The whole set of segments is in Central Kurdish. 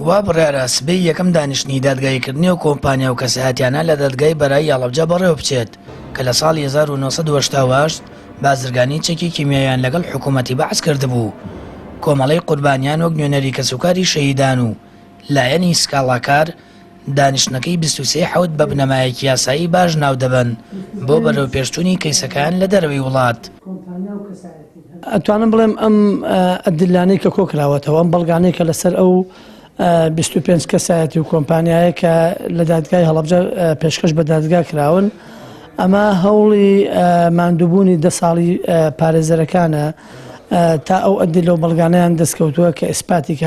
وا بڕیارە سبەی یەکەم دانیشتنی دادگاییکردنی و کۆمپانیا و کەسایەتیانە لە دادگای بەرایی هەڵەبجە بەڕێوە بچێت کە لە ساڵی 1970 بازرگانی چەکی کیمیاییان لەگەڵ حکوومەتی بەعس کردبوو. کۆمەڵەی قوربانیان وەک نوێنەری کەسوکاری شەهیدان و لایەنی سکاڵاکار دانیشتنەکەی 23 حەوت بە بنەمایەکی یاسایی باش ناو دەبن بۆ بەرەو پێشچوونی کەیسەکان لە دەرەوەی وڵات. ئەتوانم بڵێم ئەم ئەدلانەی کە کۆکراوەتەوە ئەم بەڵگانەی کە لەسەر ئەو 25 کەسایەتی و کۆمپانیایە کە لە دادگای هەڵەبجە پێشکەش بە دادگا کراون، ئەمە هەوڵی ماندووبوونی 10 ساڵی پارێزەرەکانە تا ئەو ئەدل و بەڵگانەیان دەستکەوتووە کە ئیسپاتی کە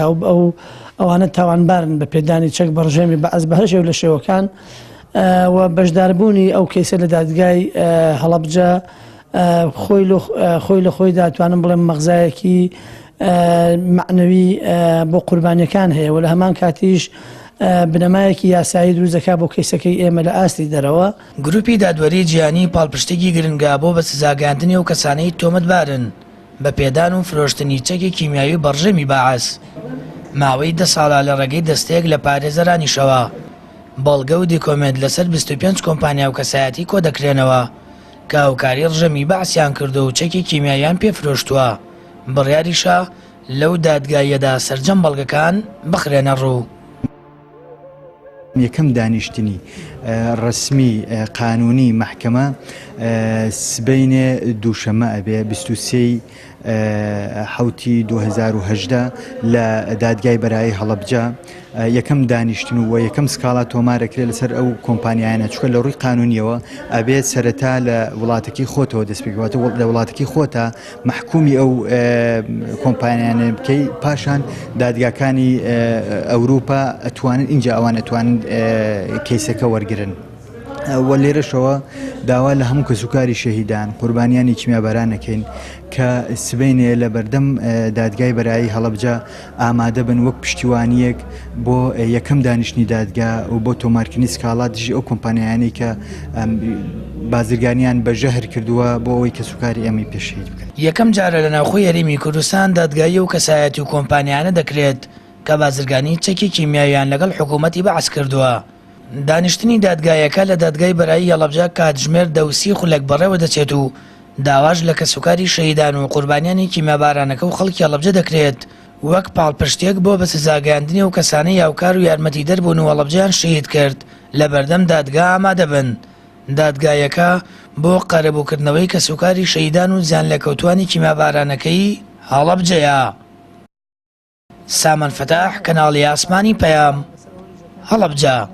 ئەوانە تاوانبارن بە پێدانی چەک بە ڕژێمی بەعس بەهەژێ و لە شێوەکان و بەشداربوونی ئەو کەیسە لە دادگای هەڵەبجە خۆی لە خۆیدا توانم بڵێم مەغزایەکی معنەوی بۆ قوربانیەکان هەیە و لە هەمان کاتیش بنەمایەکی یاسایی دروستەکە بۆ کەیسەکەی ئێمە لە ئاستی دەرەوە. گروپی دادوەری جیهانی پاڵپشتێکی گرنگا بۆ بە سزاگاندنی و کەسانەی تۆمەتبارن بە پێدان و فرۆشتنی چەکی کیمیاوی بەڕژێمی بەعس. ماوەی 10 ساڵە لە ڕێگەی دەستەیەک لە پارێزەرانیشەوە بەڵگە و دیکۆمنت لەسەر 25 کۆمپانیا و کەسایەتی کۆ دەکرێنەوە کە هاوکاری ڕژەمی بەعسیان کردو و چەکی کیمیاییان پێفرۆشتووە. بڕیاریشە لەو دادگایەدا سەرجەم بەڵگەکان بخرێنە ڕوو. یەکەم دانیشتنی ڕسمی قانونی محکەمە سبەینێ دووشەمە ئەبێ 23 حوتی 2018 لە دادگای بەرایی هەڵەبجە یەکەم دانیشتن و یەکەم سکاڵا تۆمارەکرێت لەسەر ئەو کۆمپانیایانە چکە لە ڕووی قانونیەوە ئەبێت سەرەتا لە وڵاتێکی خۆتەوە دەستپێکەوەتە لە وڵاتێکی خۆتە محکومی ئەو کۆمپانیانە بکەی پاشان دادگاکانی ئەوروپا ئەتوانن اینجا ئەوان ئەتوانن کەیسەکە وەرگرن. وە لێرەشەوە داوا لە هەموو کەسوکاری شەهیدان قوربانیانی کیمیابارانەکەین کە سبەینێ لە بەردەم دادگای بەرایی هەڵەبجە ئامادە بن وەک پشتیوانیەک بۆ یەکەم دانیشتنی دادگا و بۆ تۆمارکردنی سکاڵات دژی ئەو کۆمپانیایانەی کە بازرگانیان بەژەهر کردووە بۆ ئەوەی کەسوکاری ئەمی پێشید بکەن. یەکەم جارە لە ناوخۆی یاریمی کوردستان دادگایی و کەسایەتی و کۆمپانیانە دەکرێت کە بازرگانی چەکی کیمیاویان لەگەڵ حکوومەتی بەعس کردووە. دانیشتنی دادگایەکە لە دادگای بەرایی هەڵەبجە کاتژمێر 10 خولەک بەڕێوە دەچێت و داواش لە کەسوکاری شەهیدان و قوربانیانی کیمیابارانەکە و خەڵکی هەڵەبجە دەکرێت وەک پاڵپشتێک بۆ بە سزاگاندنی و کەسانەی هاوکار و یارمەتی دەربوون و هەڵەبجەیان شەهید کرد لە بەردەم دادگا ئامادە بن. دادگایەکە بۆ قەرەبووکردنەوەی کەسوکاری شەهیدان و زیان لەکەوتوانی کیمیابارانەکەی هەڵەبجەیە. سامان فەتاح، کەناڵی ئاسمانی پەیام، هەڵەبجە.